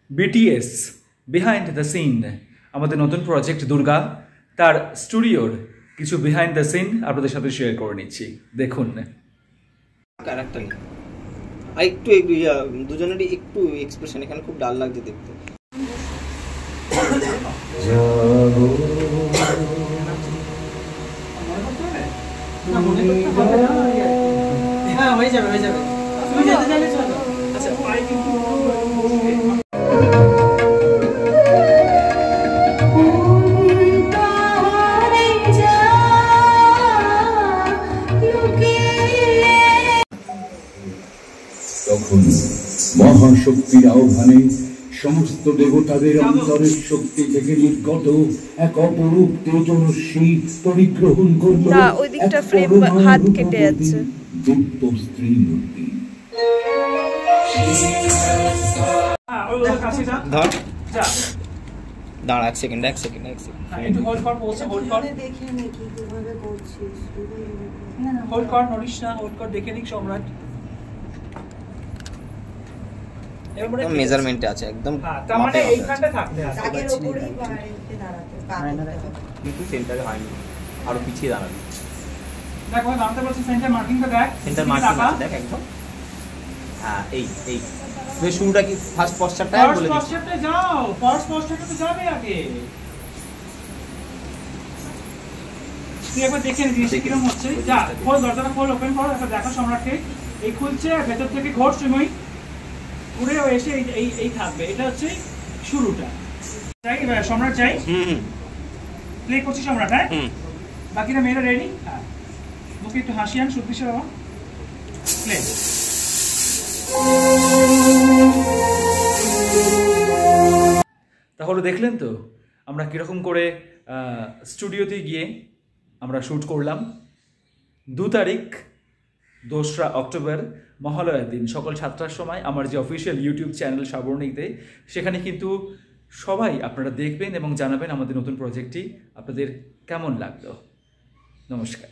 BTS behind the scene, আমাদের নতুন project Durga, তার স্টুডিওর কিছু বিহাইন্ড দ্য সিন আপনাদের সাথে শেয়ার করে নিচ্ছি, দেখুন। ক্যারেক্টার আর একটু দুজনেরই একটু এক্সপ্রেশন এখানে খুব ডাল লাগছে দেখতে। হ্যাঁ হয়ে যাবে হয়ে যাবে, তুমি যেতে চাইলে চলো। আচ্ছা পাই কিন্তু তখন মহাশক্তির আহ্বানে সমস্ত দেবতাদের অন্তরের শক্তি থেকে নির্গত এক অপরূপ তেজস্বী পরিগ্রহণ করল ওই দিকটা ফ্রেম হাত কেটে যাচ্ছে দীপ্ত স্ত্রী মূর্তি। দাঁড়া এক সেকেন্ড একটু হোল্ড কর, পৌঁছে হোল্ড কর, দেখে নি কি কিভাবে করছিস, হোল্ড কর, নড়িস না, হোল্ড কর, দেখে নিক সম্রাট। মেজারমেন্টে আছে একদম, তার মানে এইখানটা থাকতে আছে, আগের উপরেই রেখে দাঁড়াতে কিন্তু সেন্টারে হয়নি, আরো পিছিয়ে দাঁড়াবি। দেখ ওই নামতে বলছি, সেন্টার মার্কিংটা দেখ, সেন্টার মার্কিং আছে দেখ একদম। হ্যাঁ এই তুই শুরুটা কি ফার্স্ট পশ্চারটা বলে দিস। ফার্স্ট পশ্চারটা যাও, ফার্স্ট পশ্চারটা তো যাবে আগে। তুই একবার দেখে নে জিনিসটা কিরকম হচ্ছে। যা খোল, দরজাটা খোল, ওপেন কর, একবার দেখো সম্রাটকে। এই খুলছে, ভেতর থেকে ঘোর তুমি ঘুরে এসে এই থাকবে, এটা হচ্ছে শুরুটা। চাই সম্রাট চাই, প্লে করছি সম্রাট। হ্যাঁ বাকিরা মেয়েরা রেডি। হ্যাঁ মুখে একটু হাসি আন, সুদৃশ্য বাবা, প্লে। তাহলে দেখলেন তো আমরা কিরকম করে স্টুডিওতে গিয়ে আমরা শ্যুট করলাম। 2 তারিখ 2রা অক্টোবর মহালয়ার দিন সকাল 7টার সময় আমার যে অফিসিয়াল ইউটিউব চ্যানেল সাবর্ণিকতে, সেখানে কিন্তু সবাই আপনারা দেখবেন এবং জানাবেন আমাদের নতুন প্রজেক্টটি আপনাদের কেমন লাগলো। নমস্কার।